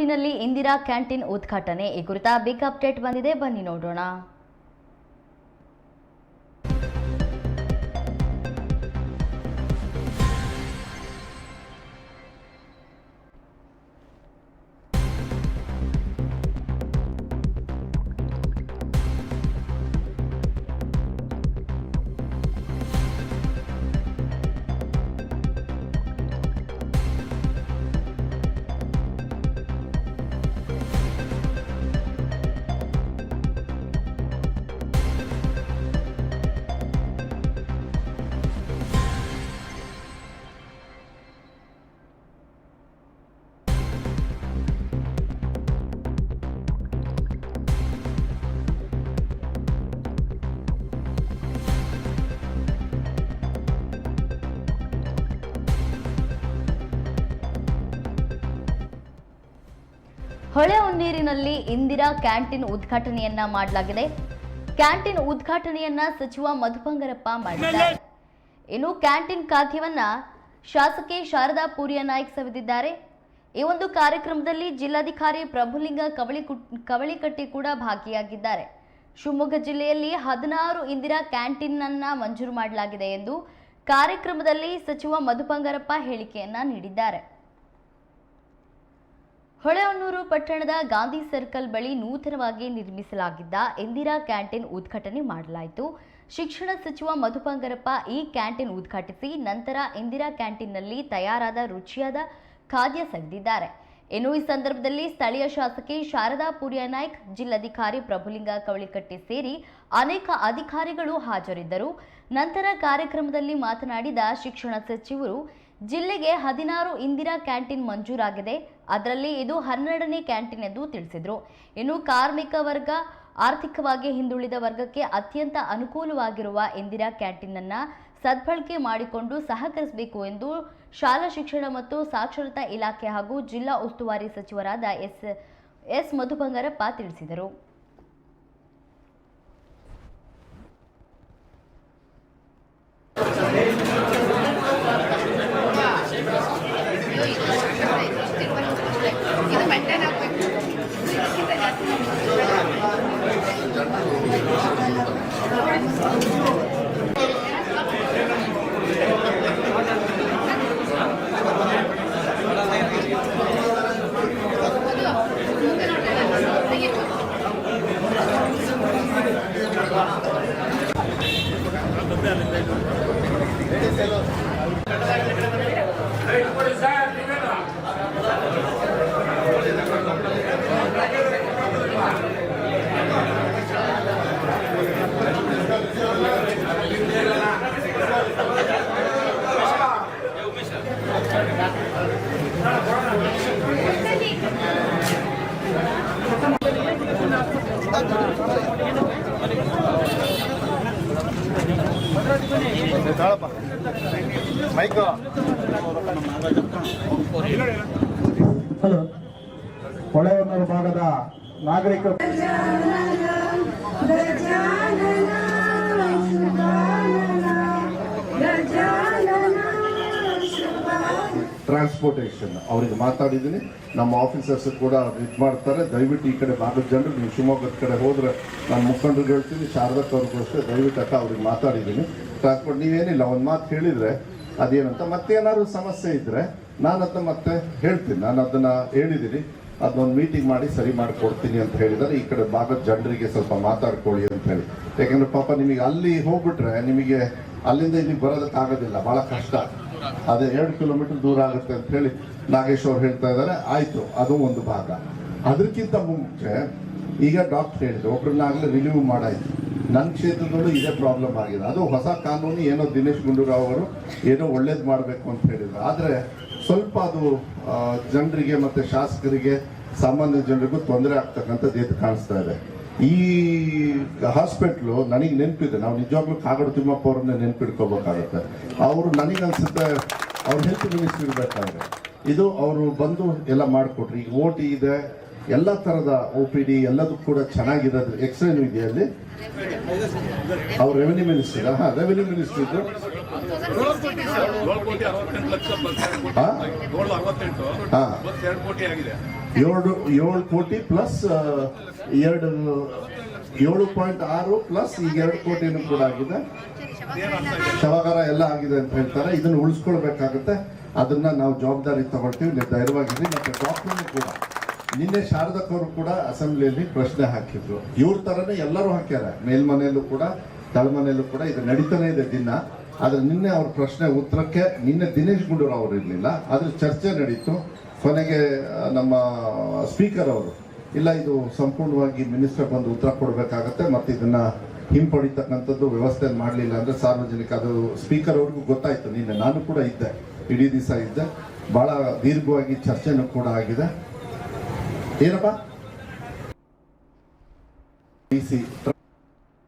ಹೊಳೆಹೊನ್ನೂರಿನಲ್ಲಿ Indira canteen ಉದ್ಘಾಟನೆ ಈ ಕುರಿತ ಬಿಗ್ ಅಪ್ಡೇಟ್ ಬಂದಿದೆ, ಬನ್ನಿ ನೋಡೋಣ. ಹೊಳೆಹೊನ್ನೂರಿನಲ್ಲಿ ಇಂದಿರಾ ಕ್ಯಾಂಟೀನ್ ಉದ್ಘಾಟನೆಯನ್ನ ಮಾಡಲಾಗಿದೆ. ಕ್ಯಾಂಟೀನ್ ಉದ್ಘಾಟನೆಯನ್ನ ಸಚಿವ ಮಧು ಬಂಗಾರಪ್ಪ ಮಾಡಿದ್ದಾರೆ. ಇನ್ನು ಕ್ಯಾಂಟೀನ್ ಖಾದ್ಯವನ್ನ ಶಾಸಕಿ ಶಾರದಾ ಪೂರ್ಯನಾಯ್ಕ್ ಸವಿದಿದ್ದಾರೆ. ಈ ಒಂದು ಕಾರ್ಯಕ್ರಮದಲ್ಲಿ ಜಿಲ್ಲಾಧಿಕಾರಿ ಪ್ರಭುಲಿಂಗ ಕವಳಿಕಟ್ಟಿ ಕೂಡ ಭಾಗಿಯಾಗಿದ್ದಾರೆ. ಶಿವಮೊಗ್ಗ ಜಿಲ್ಲೆಯಲ್ಲಿ 16 ಇಂದಿರಾ ಕ್ಯಾಂಟೀನ್ ಅನ್ನ ಮಂಜೂರು ಮಾಡಲಾಗಿದೆ ಎಂದು ಕಾರ್ಯಕ್ರಮದಲ್ಲಿ ಸಚಿವ ಮಧು ಬಂಗಾರಪ್ಪ ಹೇಳಿಕೆಯನ್ನ ನೀಡಿದ್ದಾರೆ. ಹೊಳೆಹೊನ್ನೂರು ಪಟ್ಟಣದ ಗಾಂಧಿ ಸರ್ಕಲ್ ಬಳಿ ನೂತನವಾಗಿ ನಿರ್ಮಿಸಲಾಗಿದ್ದ ಇಂದಿರಾ ಕ್ಯಾಂಟೀನ್ ಉದ್ಘಾಟನೆ ಮಾಡಲಾಯಿತು. ಶಿಕ್ಷಣ ಸಚಿವ ಮಧು ಬಂಗಾರಪ್ಪ ಈ ಕ್ಯಾಂಟೀನ್ ಉದ್ಘಾಟಿಸಿ ನಂತರ ಇಂದಿರಾ ಕ್ಯಾಂಟೀನ್ನಲ್ಲಿ ತಯಾರಾದ ರುಚಿಯಾದ ಖಾದ್ಯ ಸವಿದಿದ್ದಾರೆ. ಇನ್ನು ಈ ಸಂದರ್ಭದಲ್ಲಿ ಸ್ಥಳೀಯ ಶಾಸಕಿ ಶಾರದಾ ಪೂರ್ಯನಾಯ್ಕ್, ಜಿಲ್ಲಾಧಿಕಾರಿ ಪ್ರಭುಲಿಂಗ ಕವಳಿಕಟ್ಟಿ ಸೇರಿ ಅನೇಕ ಅಧಿಕಾರಿಗಳು ಹಾಜರಿದ್ದರು. ನಂತರ ಕಾರ್ಯಕ್ರಮದಲ್ಲಿ ಮಾತನಾಡಿದ ಶಿಕ್ಷಣ ಸಚಿವರು, ಜಿಲ್ಲೆಗೆ 16 ಇಂದಿರಾ ಕ್ಯಾಂಟೀನ್ ಮಂಜೂರಾಗಿದೆ. ಅದರಲ್ಲಿ ಇದು 12ನೇ ಕ್ಯಾಂಟೀನ್ ಎಂದು ತಿಳಿಸಿದರು. ಇನ್ನು ಕಾರ್ಮಿಕ ವರ್ಗ, ಆರ್ಥಿಕವಾಗಿ ಹಿಂದುಳಿದ ವರ್ಗಕ್ಕೆ ಅತ್ಯಂತ ಅನುಕೂಲವಾಗಿರುವ ಇಂದಿರಾ ಕ್ಯಾಂಟೀನ್ ಅನ್ನು ಸದ್ಬಳಕೆ ಮಾಡಿಕೊಂಡು ಸಹಕರಿಸಬೇಕು ಎಂದು ಶಾಲಾ ಶಿಕ್ಷಣ ಮತ್ತು ಸಾಕ್ಷರತಾ ಇಲಾಖೆ ಹಾಗೂ ಜಿಲ್ಲಾ ಉಸ್ತುವಾರಿ ಸಚಿವರಾದ ಎಸ್ ಮಧು ಬಂಗಾರಪ್ಪ ತಿಳಿಸಿದರು. ಹಲೋ, ಹೊಳೆಹೊನ್ನೂರು ಭಾಗದ ನಾಗರಿಕರು ಟ್ರಾನ್ಸ್ಪೋರ್ಟೇಷನ್ ಅವರಿಗೆ ಮಾತಾಡಿದ್ದೀನಿ. ನಮ್ಮ ಆಫೀಸರ್ಸ್ ಕೂಡ ಇದು ಮಾಡ್ತಾರೆ. ದಯವಿಟ್ಟು ಈ ಕಡೆ ಭಾಗದ ಜನರು, ನೀವು ಶಿವಮೊಗ್ಗದ ಕಡೆ ಹೋದ್ರೆ ನಾನು ಮುಖಂಡರಿಗೆ ಹೇಳ್ತೀನಿ, ಶಾರದಕ್ಕೆ ಅವ್ರಿಗೂ ಅಷ್ಟೇ, ದಯವಿಟ್ಟು ಅಕ್ಕ ಅವ್ರಿಗೆ ಮಾತಾಡಿದ್ದೀನಿ. ಟ್ರಾನ್ಸ್ಪೋರ್ಟ್ ನೀವೇನಿಲ್ಲ ಒಂದು ಮಾತು ಹೇಳಿದರೆ ಅದೇನಂತ ಮತ್ತೇನಾದ್ರು ಸಮಸ್ಯೆ ಇದ್ದರೆ ನಾನು ಅದನ್ನ ಮತ್ತೆ ಹೇಳ್ತೀನಿ. ನಾನು ಅದನ್ನು ಹೇಳಿದ್ದೀನಿ, ಅದನ್ನೊಂದು ಮೀಟಿಂಗ್ ಮಾಡಿ ಸರಿ ಮಾಡಿಕೊಡ್ತೀನಿ ಅಂತ ಹೇಳಿದ್ದಾರೆ. ಈ ಕಡೆ ಭಾಗದ ಜನರಿಗೆ ಸ್ವಲ್ಪ ಮಾತಾಡ್ಕೊಳ್ಳಿ ಅಂತ ಹೇಳಿ. ಯಾಕೆಂದರೆ ಪಾಪ ನಿಮಗೆ ಅಲ್ಲಿ ಹೋಗ್ಬಿಟ್ರೆ ನಿಮಗೆ ಅಲ್ಲಿಂದ ಇಲ್ಲಿಗೆ ಬರೋದಕ್ಕಾಗೋದಿಲ್ಲ, ಭಾಳ ಕಷ್ಟ. ಅದೇ 2 ಕಿಲೋಮೀಟರ್ ದೂರ ಆಗುತ್ತೆ ಅಂತ ಹೇಳಿ ನಾಗೇಶ್ ಅವ್ರು ಹೇಳ್ತಾ ಇದ್ದಾರೆ. ಆಯಿತು, ಅದು ಒಂದು ಭಾಗ. ಅದಕ್ಕಿಂತ ಮುಂಚೆ ಈಗ ಡಾಕ್ಟರ್ ಹೇಳಿದ್ರು, ಒಬ್ಬರನ್ನಾಗಲೇ ರಿಲೀವ್ ಮಾಡಾಯಿತು. ನನ್ನ ಕ್ಷೇತ್ರದಲ್ಲೂ ಇದೇ ಪ್ರಾಬ್ಲಮ್ ಆಗಿದೆ. ಅದು ಹೊಸ ಕಾನೂನು, ಏನೋ ದಿನೇಶ್ ಗುಂಡೂರಾವ್ ಅವರು ಏನೋ ಒಳ್ಳೇದು ಮಾಡಬೇಕು ಅಂತ ಹೇಳಿದ್ರು. ಆದರೆ ಸ್ವಲ್ಪ ಅದು ಜನರಿಗೆ ಮತ್ತು ಶಾಸಕರಿಗೆ, ಸಾಮಾನ್ಯ ಜನರಿಗೂ ತೊಂದರೆ ಆಗ್ತಕ್ಕಂಥದ್ದು ಎದ್ದು ಕಾಣಿಸ್ತಾ ಇದೆ. ಈ ಹಾಸ್ಪಿಟ್ಲು ನನಗೆ ನೆನಪಿದೆ, ನಾವು ನಿಜವಾಗ್ಲೂ ಕಾಗಡ ತಿಮ್ಮಪ್ಪ ಅವ್ರನ್ನ ನೆನಪಿಡ್ಕೋಬೇಕಾಗತ್ತೆ. ಅವರು ನನಗನ್ಸುತ್ತೆ ಅವ್ರು ಹೆಲ್ತ್ ಮಿನಿಸ್ಟರ್ ಇರಬೇಕಾದ್ರೆ ಇದು ಅವರು ಬಂದು ಎಲ್ಲ ಮಾಡಿಕೊಟ್ರು. ಈಗ OT ಇದೆ, ಎಲ್ಲ ಥರದ OPD ಎಲ್ಲದೂ ಕೂಡ ಚೆನ್ನಾಗಿರೋದು. ಎಕ್ಸ್ರೇನು ಇದೆಯಾ ಅಲ್ಲಿ? ಅವ್ರು ರೆವೆನ್ಯೂ ಮಿನಿಸ್ಟರ್, ರೆವೆನ್ಯೂ ಮಿನಿಸ್ಟರ್ ಇದ್ದು ಹಾಂ 7 ಕೋಟಿ ಪ್ಲಸ್ 7.6 ಪ್ಲಸ್ ಈಗ 2 ಕೋಟಿನೂ ಕೂಡ ಆಗಿದೆ. ಶವಾಗಾರ ಎಲ್ಲ ಆಗಿದೆ ಅಂತ ಹೇಳ್ತಾರೆ. ಇದನ್ನು ಉಳಿಸ್ಕೊಳ್ಬೇಕಾಗುತ್ತೆ. ಅದನ್ನ ನಾವು ಜವಾಬ್ದಾರಿ ತಗೊಳ್ತೀವಿ. ನೀವು ಧೈರ್ಯವಾಗಿರಿ. ಮತ್ತೆ ಡಾಕ್ಟರ್ನು ಕೂಡ ನಿನ್ನೆ ಶಾರದಕ್ಕವರು ಕೂಡ ಅಸೆಂಬ್ಲಿಯಲ್ಲಿ ಪ್ರಶ್ನೆ ಹಾಕಿದ್ರು. ಇವ್ರ ತರನೇ ಎಲ್ಲರೂ ಹಾಕ್ಯಾರ, ಮೇಲ್ಮನೆಯಲ್ಲೂ ಕೂಡ ತಳಮನೆಯಲ್ಲೂ ಕೂಡ. ಇದು ನಡೀತಾನೆ ಇದೆ ದಿನ. ಆದ್ರೆ ನಿನ್ನೆ ಅವ್ರ ಪ್ರಶ್ನೆ ಉತ್ತರಕ್ಕೆ ನಿನ್ನೆ ದಿನೇಶ್ ಗುಂಡೂರಾವ್ ಅವರು ಇರಲಿಲ್ಲ, ಆದ್ರೆ ಚರ್ಚೆ ನಡೀತು. ಕೊನೆಗೆ ನಮ್ಮ ಸ್ಪೀಕರ್ ಅವರು ಇಲ್ಲ, ಇದು ಸಂಪೂರ್ಣವಾಗಿ ಮಿನಿಸ್ಟರ್ ಬಂದು ಉತ್ತರ ಕೊಡಬೇಕಾಗತ್ತೆ, ಮತ್ತೆ ಇದನ್ನ ಹಿಂಪಡಿತಕ್ಕಂಥದ್ದು ವ್ಯವಸ್ಥೆ ಮಾಡಲಿಲ್ಲ ಅಂದ್ರೆ ಸಾರ್ವಜನಿಕ, ಅದು ಸ್ಪೀಕರ್ ಅವ್ರಿಗೂ ಗೊತ್ತಾಯ್ತು. ನಿನ್ನೆ ನಾನು ಕೂಡ ಇದ್ದೆ, ಇಡೀ ದಿವಸ ಇದ್ದೆ. ಬಹಳ ದೀರ್ಘವಾಗಿ ಚರ್ಚೆನೂ ಕೂಡ ಆಗಿದೆ. ಏನಪ್ಪ